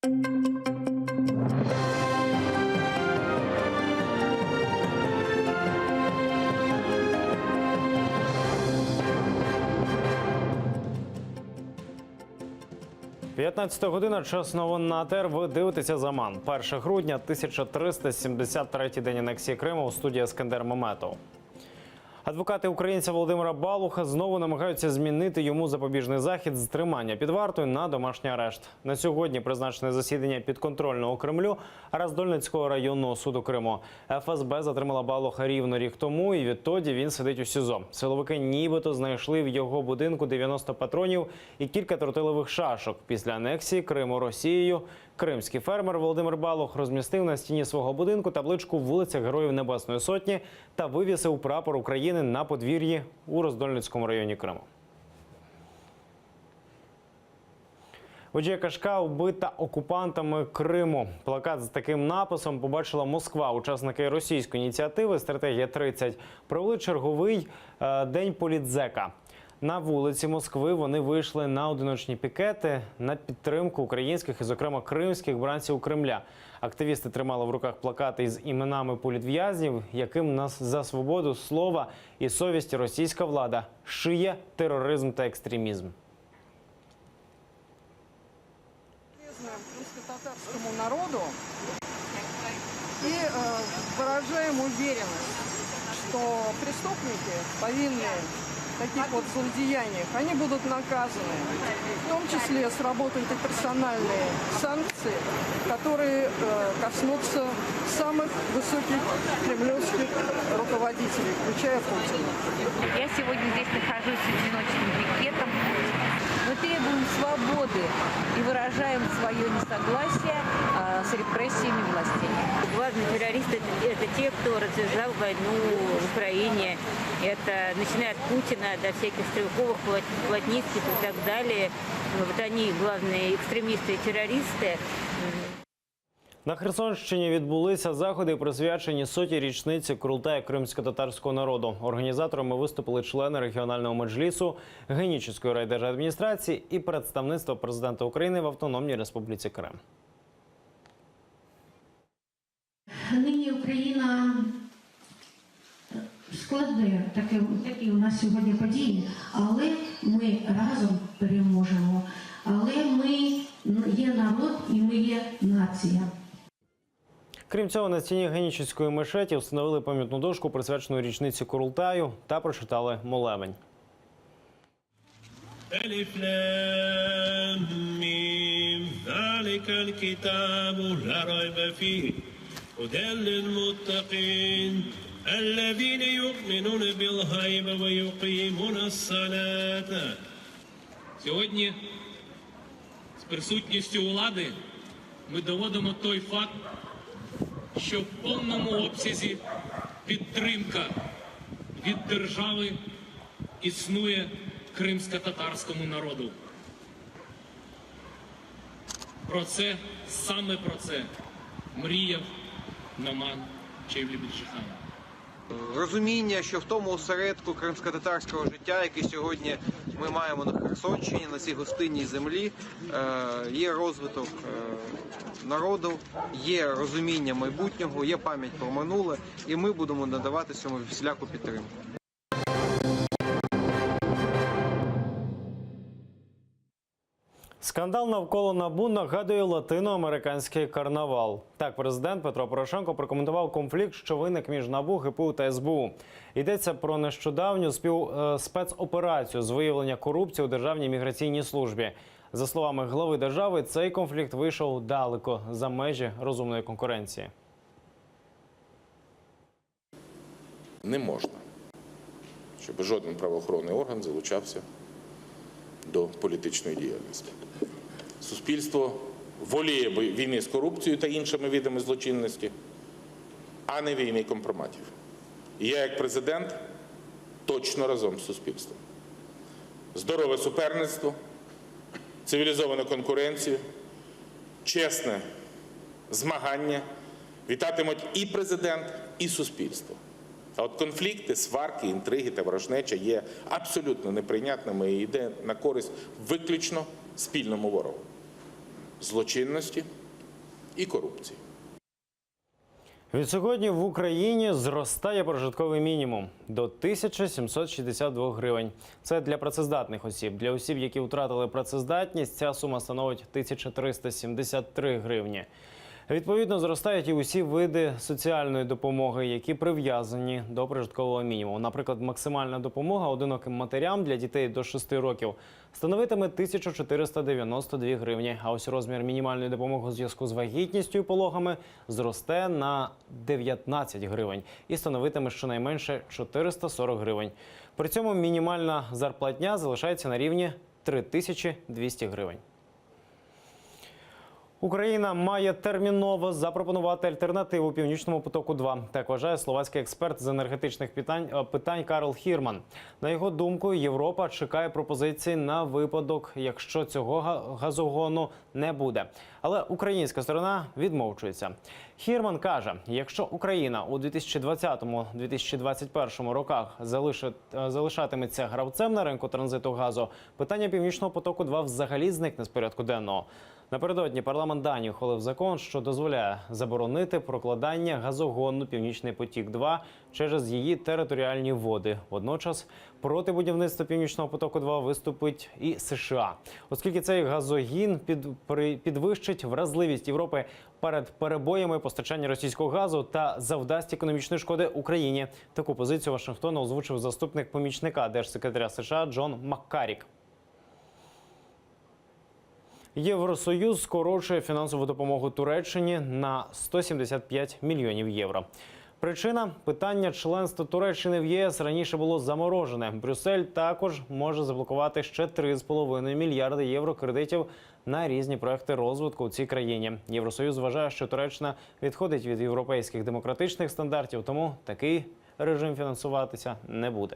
«15 година, час новин на АТР. Ви дивитеся «Заман». 1 грудня, 1373-й день анексії Криму. У студії Ескандер Меметов. Адвокати українця Володимира Балуха знову намагаються змінити йому запобіжний захід з тримання під вартою на домашній арешт. На сьогодні призначене засідання підконтрольного Кремлю Роздольницького районного суду Криму. ФСБ затримала Балуха рівно рік тому, і відтоді він сидить у СІЗО. Силовики нібито знайшли в його будинку 90 патронів і кілька тротилових шашок. Після анексії Криму Росією кримський фермер Володимир Балух розмістив на стіні свого будинку табличку «Вулиця Героїв Небесної Сотні» та вивісив прапор України на подвір'ї у Роздольницькому районі Криму. Водія Кашка вбита окупантами Криму. Плакат з таким написом побачила Москва. Учасники російської ініціативи «Стратегія-30» провели черговий день політзека. На вулиці Москви вони вийшли на одиночні пікети на підтримку українських і, зокрема, кримських бранців Кремля. Активісти тримали в руках плакати із іменами політв'язнів, яким за свободу слова і совісті російська влада шиє тероризм та екстремізм. Татарскому народу и выражаем уверенность, что преступники, повинные в таких вот злодеяниях, они будут наказаны. В том числе сработают и персональные санкции, которые коснутся самых высоких кремлевских руководителей, включая Путина. Я сегодня здесь нахожусь с одиночным пикетом. Мы требуем свободы и выражаем свое несогласие с репрессиями властей. Главные террористы – это те, кто развязал войну в Украине. Это начиная от Путина до всяких Стрелковых, Плотницких и так далее. Вот они главные экстремисты и террористы. На Херсонщині відбулися заходи, присвячені 100-й річниці Курултаю кримсько-татарського народу. Організаторами виступили члени регіонального меджлісу, Генічеської райдержадміністрації і представництво президента України в Автономній Республіці Крим. Нині Україна складає такі у нас сьогодні події, але ми разом переможемо. Але ми є народ і ми є нація. Крім цього, на стіні Генічеської мешеті встановили пам'ятну дошку, присвячену річниці Курултаю, та прочитали молебень. ألف لام ميم ذلك الكتاب لا ريب فيه هدى للمتقين الذين يؤمنون بالغيب ويقيمون الصلاة. Сьогодні з присутністю влади ми доводимо той факт, що в повному обсязі підтримка від держави існує кримсько-татарському народу. Саме про це мріяв Наман Чевлі-Більшихан. Розуміння, що в тому осередку кримсько-татарського життя, який сьогодні ми маємо на Херсонщині, на цій гостинній землі, є розвиток народу, є розуміння майбутнього, є пам'ять про минуле, і ми будемо надавати цьому всіляку підтримку. Скандал навколо НАБУ нагадує латиноамериканський карнавал. Так, президент Петро Порошенко прокоментував конфлікт, що виник між НАБУ, ГПУ та СБУ. Йдеться про нещодавню спецоперацію з виявлення корупції у Державній міграційній службі. За словами глави держави, цей конфлікт вийшов далеко за межі розумної конкуренції. Не можна, щоб жоден правоохоронний орган залучався до політичної діяльності. Суспільство воліє війни з корупцією та іншими видами злочинності, а не війни компроматів. І я, як президент, точно разом з суспільством. Здорове суперництво, цивілізовану конкуренцію, чесне змагання вітатимуть і президент, і суспільство. А от конфлікти, сварки, інтриги та ворожнеча є абсолютно неприйнятними і йде на користь виключно спільному ворогу. злочинності і корупції. Відсьогодні в Україні зростає прожитковий мінімум до 1762 гривень. Це для працездатних осіб. Для осіб, які втратили працездатність, ця сума становить 1373 гривні. Відповідно, зростають і усі види соціальної допомоги, які прив'язані до прожиткового мінімуму. Наприклад, максимальна допомога одиноким матерям для дітей до 6 років становитиме 1492 гривні. А ось розмір мінімальної допомоги у зв'язку з вагітністю і пологами зросте на 19 гривень і становитиме щонайменше 440 гривень. При цьому мінімальна зарплатня залишається на рівні 3200 гривень. Україна має терміново запропонувати альтернативу «Північному потоку-2». Так вважає словацький експерт з енергетичних питань Карл Хірман. На його думку, Європа чекає пропозицій на випадок, якщо цього газогону не буде. Але українська сторона відмовчується. Хірман каже, якщо Україна у 2020-2021 роках залишатиметься гравцем на ринку транзиту газу, питання «Північного потоку-2» взагалі зникне з порядку денного. Напередодні парламент Данії ухвалив закон, що дозволяє заборонити прокладання газогону «Північний потік-2» через її територіальні води. Водночас проти будівництва «Північного потоку-2» виступить і США, оскільки цей газогін підвищить вразливість Європи перед перебоями постачання російського газу та завдасть економічної шкоди Україні. Таку позицію Вашингтона озвучив заступник помічника держсекретаря США Джон Маккарік. Євросоюз скорочує фінансову допомогу Туреччині на 175 мільйонів євро. Причина – питання членства Туреччини в ЄС раніше було заморожене. Брюссель також може заблокувати ще 3,5 мільярди євро кредитів на різні проекти розвитку у цій країні. Євросоюз вважає, що Туреччина відходить від європейських демократичних стандартів, тому такий режим фінансуватися не буде.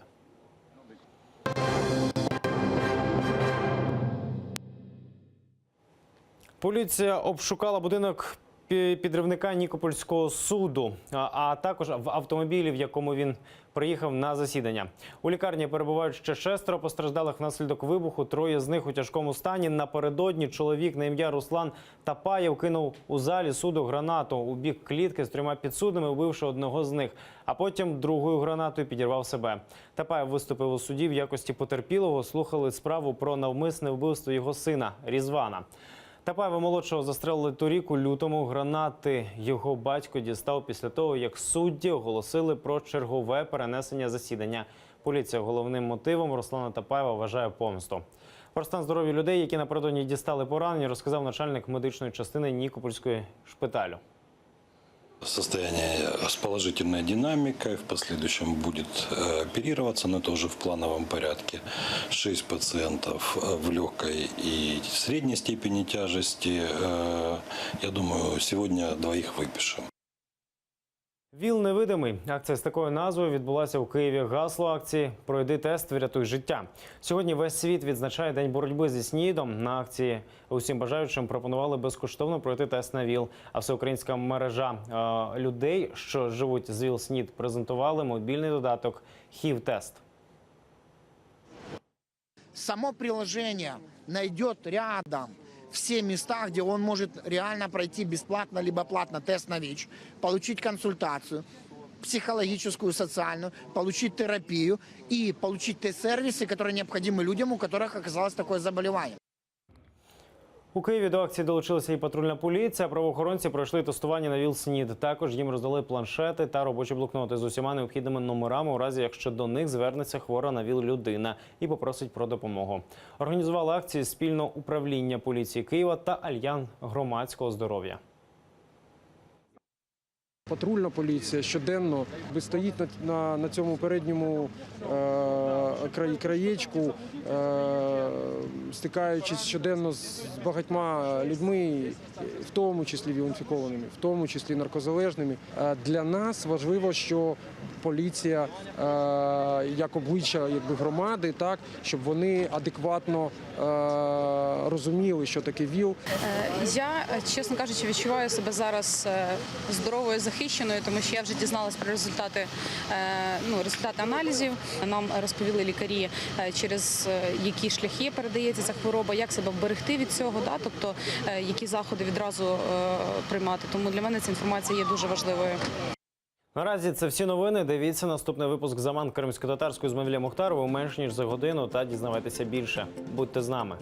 Поліція обшукала будинок підривника Нікопольського суду, а також в автомобілі, в якому він приїхав на засідання. У лікарні перебувають ще 6 постраждалих внаслідок вибуху, 3 з них у тяжкому стані. Напередодні чоловік на ім'я Руслан Тапаєв кинув у залі суду гранату у бік клітки з 3 підсудними, вбивши одного з них, а потім другою гранатою підірвав себе. Тапаєв виступив у суді в якості потерпілого, слухали справу про навмисне вбивство його сина Різвана. Тапаєва-молодшого застрелили торік у лютому. Гранати його батько дістав після того, як судді оголосили про чергове перенесення засідання. Поліція головним мотивом Руслана Тапаєва вважає помсту. Про стан здоров'я людей, які напередодні дістали поранення, розказав начальник медичної частини Нікопольської шпиталю. Состояние с положительной динамикой, в последующем будет оперироваться, но это уже в плановом порядке. 6 пациентов в легкой и средней степени тяжести. Я думаю, сегодня 2 выпишем. ВІЛ невидимий. Акція з такою назвою відбулася у Києві. Гасло акції «Пройди тест, врятуй життя». Сьогодні весь світ відзначає День боротьби зі СНІДом. На акції усім бажаючим пропонували безкоштовно пройти тест на ВІЛ. А всеукраїнська мережа людей, що живуть з ВІЛ-СНІД, презентували мобільний додаток «HIV-тест». Само приложение найдет рядом все места, где он может реально пройти бесплатно либо платно тест на ВИЧ, получить консультацию психологическую, социальную, получить терапию и получить те сервисы, которые необходимы людям, у которых оказалось такое заболевание. У Києві до акції долучилася і патрульна поліція. Правоохоронці пройшли тестування на ВІЛ-СНІД. Також їм роздали планшети та робочі блокноти з усіма необхідними номерами, у разі якщо до них звернеться хвора на ВІЛ людина і попросить про допомогу. Організували акцію спільно управління поліції Києва та Альянс громадського здоров'я. Патрульна поліція щоденно стоїть на цьому передньому краєчку, стикаючись щоденно з багатьма людьми, в тому числі ВІЛ-інфікованими, в тому числі наркозалежними. Для нас важливо, що поліція, як обличчя громади, так, щоб вони адекватно розуміли, що таке ВІЛ. Я, чесно кажучи, відчуваю себе зараз здоровою, захищеною захищеною, тому що я вже дізналась про результати аналізів. Нам розповіли лікарі, через які шляхи передається ця хвороба, як себе вберегти від цього, тобто які заходи відразу приймати. Тому для мене ця інформація є дуже важливою. Наразі це всі новини. Дивіться наступний випуск «Заман кримськотатарської» з Мавлі Мухтаровою менш ніж за годину та дізнавайтеся більше. Будьте з нами.